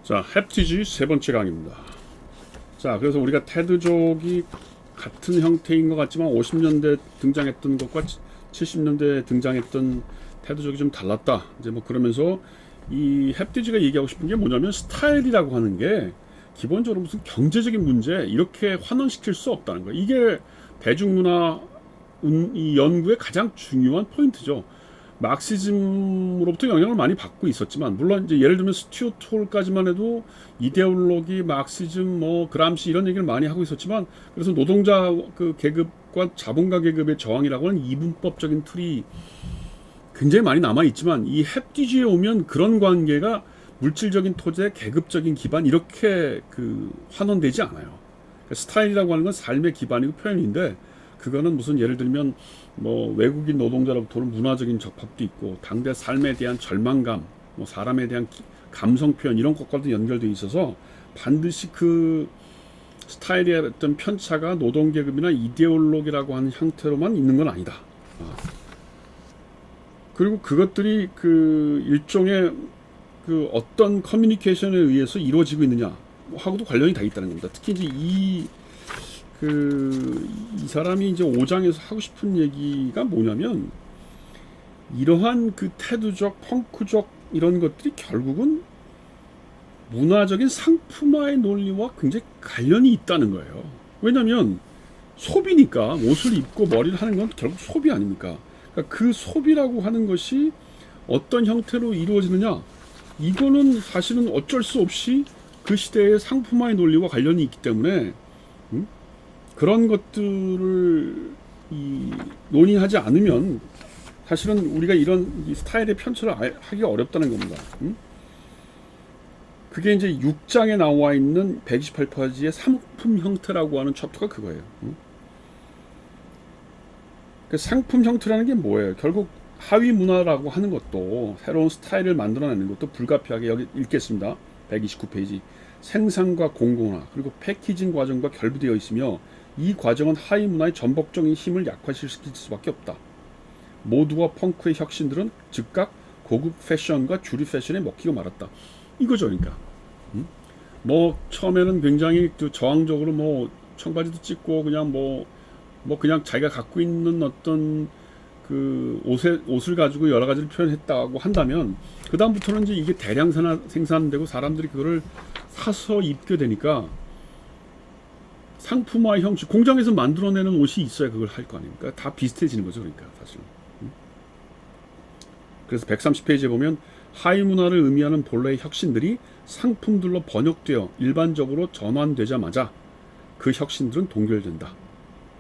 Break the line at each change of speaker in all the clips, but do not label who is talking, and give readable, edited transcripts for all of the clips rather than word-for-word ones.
자, 햅티지 세 번째 강의입니다. 자, 그래서 우리가 테드족이 같은 형태인 것 같지만 50년대 등장했던 것과 70년대 등장했던 테드족이 좀 달랐다. 이제 뭐 그러면서 이 햅티지가 얘기하고 싶은 게 뭐냐면 스타일이라고 하는 게 기본적으로 무슨 경제적인 문제 이렇게 환원시킬 수 없다는 거예요. 이게 대중문화 이 연구의 가장 중요한 포인트죠. 마르크시즘으로부터 영향을 많이 받고 있었지만 물론 이제 예를 들면 스튜어트 홀까지만 해도 이데올로기, 마르크시즘, 뭐 그람시 이런 얘기를 많이 하고 있었지만 그래서 노동자 그 계급과 자본가 계급의 저항이라고 하는 이분법적인 틀이 굉장히 많이 남아 있지만 이 햅티지에 오면 그런 관계가 물질적인 토대, 계급적인 기반 이렇게 그 환원되지 않아요. 그러니까 스타일이라고 하는 건 삶의 기반이고 표현인데 그거는 무슨 예를 들면 뭐 외국인 노동자로부터는 문화적인 접합도 있고 당대 삶에 대한 절망감, 뭐 사람에 대한 감성 표현 이런 것과도 연결되어 있어서 반드시 그 스타일의 어떤 편차가 노동계급이나 이데올로기라고 하는 형태로만 있는 건 아니다. 그리고 그것들이 그 일종의 그 어떤 커뮤니케이션에 의해서 이루어지고 있느냐 하고도 관련이 다 있다는 겁니다. 특히 이제 이 사람이 이제 5장에서 하고 싶은 얘기가 뭐냐면 이러한 그 테드적, 펑크적 이런 것들이 결국은 문화적인 상품화의 논리와 굉장히 관련이 있다는 거예요. 왜냐하면 소비니까 옷을 입고 머리를 하는 건 결국 소비 아닙니까? 그러니까 그 소비라고 하는 것이 어떤 형태로 이루어지느냐 이거는 사실은 어쩔 수 없이 그 시대의 상품화의 논리와 관련이 있기 때문에 그런 것들을 논의하지 않으면 사실은 우리가 이런 이 스타일의 편차를 하기가 어렵다는 겁니다. 그게 이제 6장에 나와 있는 128페이지의 상품 형태라고 하는 챕터가 그거예요. 그 상품 형태라는 게 뭐예요? 결국 하위 문화라고 하는 것도 새로운 스타일을 만들어내는 것도 불가피하게 여기 읽겠습니다. 129페이지 생산과 공공화 그리고 패키징 과정과 결부되어 있으며 이 과정은 하위 문화의 전복적인 힘을 약화시킬 수밖에 없다. 모두와 펑크의 혁신들은 즉각 고급 패션과 주류 패션에 먹히고 말았다. 이거죠, 그러니까. 뭐 처음에는 굉장히 그 저항적으로 뭐 청바지도 찢고 그냥 뭐 그냥 자기가 갖고 있는 어떤 그 옷을 가지고 여러 가지를 표현했다고 한다면 그 다음부터는 이제 이게 대량 생산되고 사람들이 그거를 사서 입게 되니까. 상품화 형식, 공장에서 만들어내는 옷이 있어야 그걸 할 거 아닙니까? 다 비슷해지는 거죠, 그러니까 사실. 그래서 130페이지에 보면 하위 문화를 의미하는 본래의 혁신들이 상품들로 번역되어 일반적으로 전환되자마자 그 혁신들은 동결된다.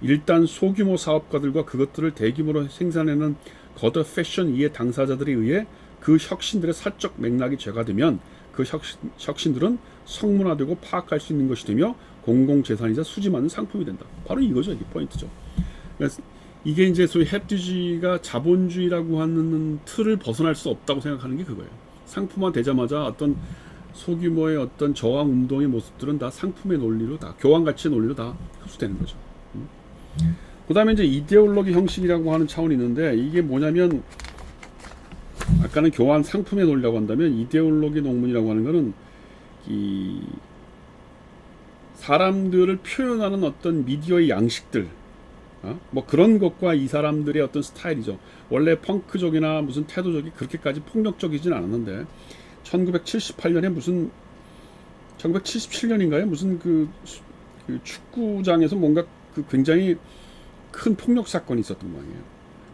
일단 소규모 사업가들과 그것들을 대규모로 생산하는 거대 패션 이해 당사자들에 의해 그 혁신들의 사적 맥락이 제거되면 그 혁신들은 성문화되고 파악할 수 있는 것이 되며 공공재산이자 수지맞는 상품이 된다. 바로 이거죠. 이게 포인트죠. 그래서 이게 이제 소위 햅티지가 자본주의라고 하는 틀을 벗어날 수 없다고 생각하는 게 그거예요. 상품화 되자마자 어떤 소규모의 어떤 저항 운동의 모습들은 다 상품의 논리로 다 교환 가치의 논리로 다 흡수되는 거죠. 그 다음에 이제 이데올로기 형식이라고 하는 차원이 있는데 이게 뭐냐면 아까는 교환 상품의 논리라고 한다면 이데올로기 논문이라고 하는 거는 이 사람들을 표현하는 어떤 미디어의 양식들 뭐 그런 것과 이 사람들의 어떤 스타일이죠. 원래 펑크족이나 무슨 테드족이 그렇게까지 폭력적이진 않았는데 1978년에 무슨 1977년인가요? 무슨 그 축구장에서 뭔가 그 굉장히 큰 폭력 사건이 있었던 모양이에요.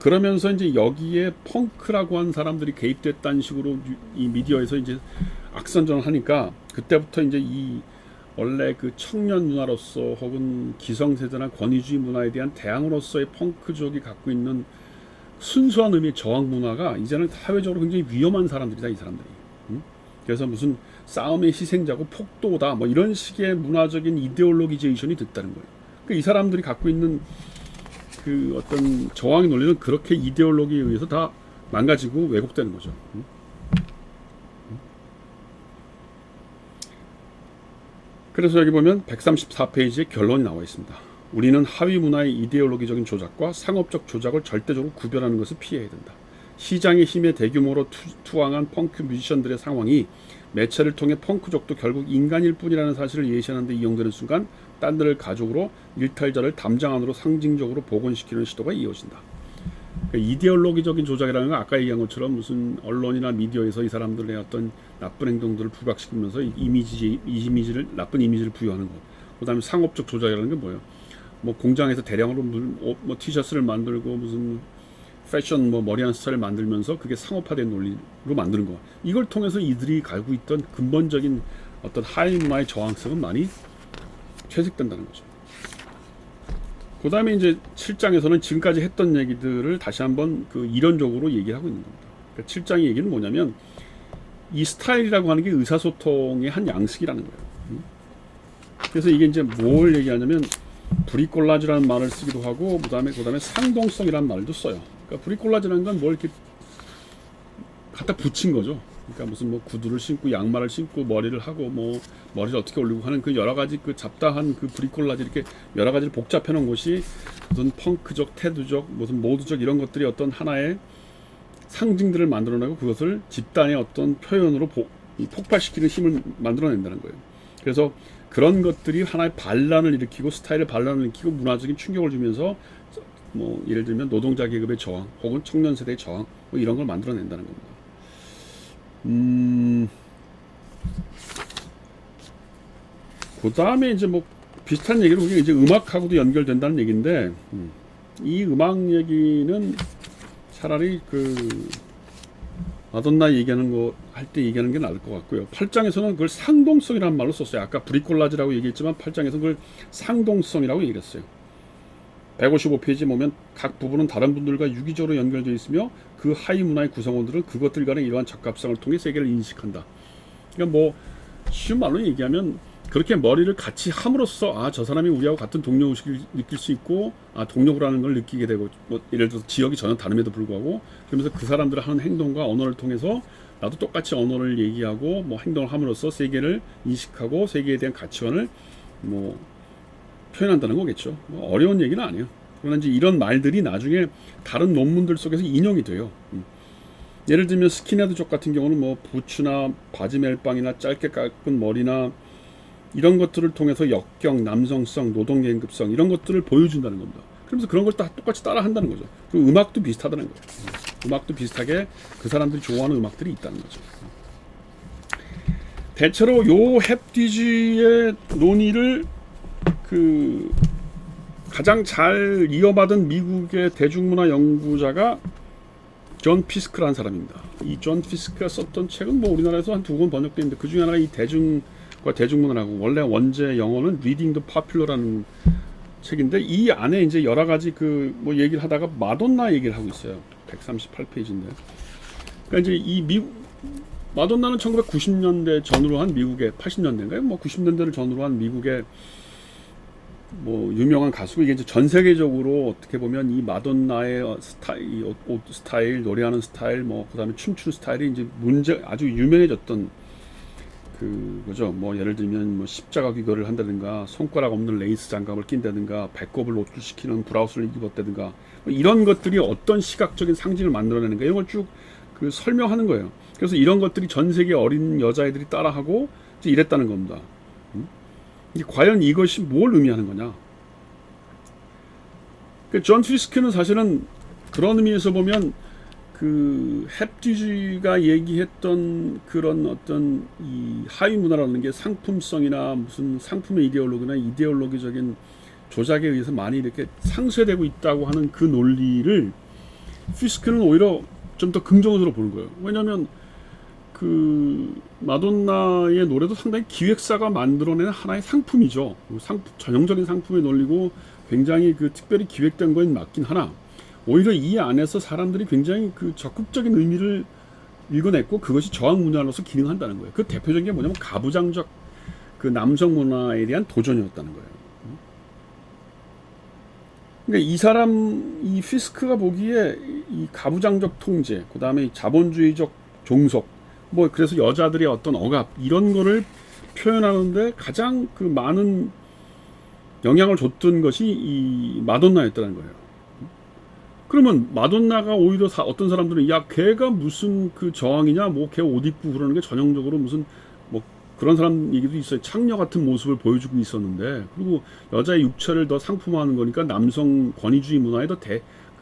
그러면서 이제 여기에 펑크라고 한 사람들이 개입됐다는 식으로 이 미디어에서 이제 악선전을 하니까 그때부터 이제 이 원래 그 청년 문화로서 혹은 기성세대나 권위주의 문화에 대한 대항으로서의 펑크족이 갖고 있는 순수한 의미의 저항 문화가 이제는 사회적으로 굉장히 위험한 사람들이다, 이 사람들이. 그래서 무슨 싸움의 희생자고 폭도다 뭐 이런 식의 문화적인 이데올로기제이션이 됐다는 거예요. 그러니까 이 사람들이 갖고 있는 그 어떤 저항의 논리는 그렇게 이데올로기에 의해서 다 망가지고 왜곡되는 거죠. 그래서 여기 보면 134페이지에 결론이 나와 있습니다. 우리는 하위 문화의 이데올로기적인 조작과 상업적 조작을 절대적으로 구별하는 것을 피해야 된다. 시장의 힘에 대규모로 투항한 펑크 뮤지션들의 상황이 매체를 통해 펑크족도 결국 인간일 뿐이라는 사실을 예시하는 데 이용되는 순간 딴 데를 가족으로 일탈자를 담장 안으로 상징적으로 복원시키는 시도가 이어진다. 그러니까 이데올로기적인 조작이라는 건 아까 얘기한 것처럼 무슨 언론이나 미디어에서 이 사람들의 어떤 나쁜 행동들을 부각시키면서 이미지를 나쁜 이미지를 부여하는 것. 그다음에 상업적 조작이라는 게 뭐예요? 뭐 공장에서 대량으로 뭐 티셔츠를 만들고 무슨 패션 뭐 머리하는 스타일을 만들면서 그게 상업화된 논리로 만드는 거. 이걸 통해서 이들이 가지고 있던 근본적인 어떤 하위 문화의 저항성은 많이 퇴색된다는 거죠. 그 다음에 이제 7장에서는 지금까지 했던 얘기들을 다시 한번 그 이론적으로 얘기하고 있는 겁니다. 그러니까 7장의 얘기는 뭐냐면 이 스타일이라고 하는 게 의사소통의 한 양식이라는 거예요. 그래서 이게 이제 뭘 얘기하냐면 브리콜라지라는 말을 쓰기도 하고 그다음에 상동성이라는 말도 써요. 그러니까 브리콜라지라는 건 뭘 이렇게 갖다 붙인 거죠. 그러니까 무슨 뭐 구두를 신고 양말을 신고 머리를 하고 뭐 머리를 어떻게 올리고 하는 그 여러 가지 그 잡다한 그 브리콜라지 이렇게 여러 가지를 복잡해 놓은 것이 무슨 펑크적, 테두적, 무슨 모드적 이런 것들이 어떤 하나의 상징들을 만들어내고 그것을 집단의 어떤 표현으로 폭발시키는 힘을 만들어낸다는 거예요. 그래서 그런 것들이 하나의 반란을 일으키고 스타일의 반란을 일으키고 문화적인 충격을 주면서 뭐 예를 들면 노동자 계급의 저항 혹은 청년 세대의 저항 뭐 이런 걸 만들어낸다는 겁니다. 그 다음에 이제 뭐 비슷한 얘기를 우리가 이제 음악하고도 연결된다는 얘기인데 이 음악 얘기는 차라리 그 마돈나 얘기하는 거 할 때 얘기하는 게 나을 것 같고요. 8장에서는 그걸 상동성이라는 말로 썼어요. 아까 브리콜라지라고 얘기했지만 8장에서는 그걸 상동성이라고 얘기했어요. 155페이지에 보면 각 부분은 다른 분들과 유기적으로 연결되어 있으며 그 하위 문화의 구성원들은 그것들 간의 이러한 적합성을 통해 세계를 인식한다. 그러니까 뭐 쉬운 말로 얘기하면 그렇게 머리를 같이 함으로써 아, 저 사람이 우리하고 같은 동료의식을 느낄 수 있고 아, 동료라는 걸 느끼게 되고 뭐 예를 들어서 지역이 전혀 다름에도 불구하고 그러면서 그 사람들의 하는 행동과 언어를 통해서 나도 똑같이 언어를 얘기하고 뭐 행동을 함으로써 세계를 인식하고 세계에 대한 가치관을 뭐 표현한다는 거겠죠. 뭐 어려운 얘기는 아니에요. 그러나 이제 이런 말들이 나중에 다른 논문들 속에서 인용이 돼요. 예를 들면 스킨헤드족 같은 경우는 뭐 부츠나 바지 멜빵이나 짧게 깎은 머리나 이런 것들을 통해서 역경, 남성성, 노동계급성 이런 것들을 보여준다는 겁니다. 그러면서 그런 걸 다 똑같이 따라 한다는 거죠. 그리고 음악도 비슷하다는 거예요. 음악도 비슷하게 그 사람들이 좋아하는 음악들이 있다는 거죠. 대체로 요 햅디지의 논의를 그 가장 잘 이어받은 미국의 대중문화 연구자가 존 피스크라는 사람입니다. 이 존 피스크가 썼던 책은 뭐 우리나라에서 한 2권 번역되어 있는데 그 중에 하나가 이 대중과 대중문화라고 원래 원제 영어는 Reading the Popular라는 책인데 이 안에 이제 여러 가지 그 뭐 얘기를 하다가 마돈나 얘기를 하고 있어요. 138페이지인데. 그러니까 이제 이 마돈나는 1990년대 전후로 한 미국의 80년대인가요? 뭐 90년대를 전후로 한 미국의 뭐 유명한 가수고 이게 이제 전 세계적으로 어떻게 보면 이 마돈나의 스타일, 옷 스타일, 노래하는 스타일, 뭐 그다음에 춤추는 스타일이 이제 아주 유명해졌던 그거죠. 뭐 예를 들면 뭐 십자가 귀걸이를 한다든가 손가락 없는 레이스 장갑을 낀다든가 배꼽을 노출시키는 브라우스를 입었다든가 뭐 이런 것들이 어떤 시각적인 상징을 만들어내는가 이런 걸 쭉 그 설명하는 거예요. 그래서 이런 것들이 전 세계 어린 여자애들이 따라하고 이제 이랬다는 겁니다. 과연 이것이 뭘 의미하는 거냐? 존 피스크는 사실은 그런 의미에서 보면 그 햅디지가 얘기했던 그런 어떤 이 하위 문화라는 게 상품성이나 무슨 상품의 이데올로기나 이데올로기적인 조작에 의해서 많이 이렇게 상쇄되고 있다고 하는 그 논리를 피스크는 오히려 좀 더 긍정적으로 보는 거예요. 왜냐하면 그 마돈나의 노래도 상당히 기획사가 만들어내는 하나의 상품이죠. 전형적인 상품의 논리고 굉장히 그 특별히 기획된 거에 맞긴 하나 오히려 이 안에서 사람들이 굉장히 그 적극적인 의미를 읽어냈고 그것이 저항 문화로서 기능한다는 거예요. 그 대표적인 게 뭐냐면 가부장적 그 남성 문화에 대한 도전이었다는 거예요. 그러니까 이 피스크가 보기에 이 가부장적 통제, 그 다음에 자본주의적 종속, 뭐 그래서 여자들의 어떤 억압 이런 거를 표현하는데 가장 그 많은 영향을 줬던 것이 이 마돈나였다는 거예요. 그러면 마돈나가 오히려 어떤 사람들은 야 걔가 무슨 그 저항이냐 뭐 걔 옷 입고 그러는 게 전형적으로 무슨 뭐 그런 사람 얘기도 있어요. 창녀 같은 모습을 보여주고 있었는데 그리고 여자의 육체를 더 상품화하는 거니까 남성 권위주의 문화에 더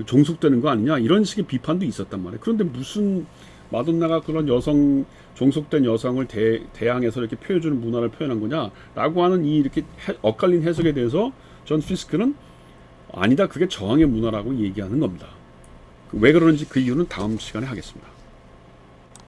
종속되는 거 아니냐 이런 식의 비판도 있었단 말이에요. 그런데 무슨 마돈나가 그런 여성 종속된 여성을 대항해서 이렇게 표현해주는 문화를 표현한 거냐라고 하는 이 이렇게 엇갈린 해석에 대해서 존 피스크는 아니다 그게 저항의 문화라고 얘기하는 겁니다. 왜 그러는지 그 이유는 다음 시간에 하겠습니다.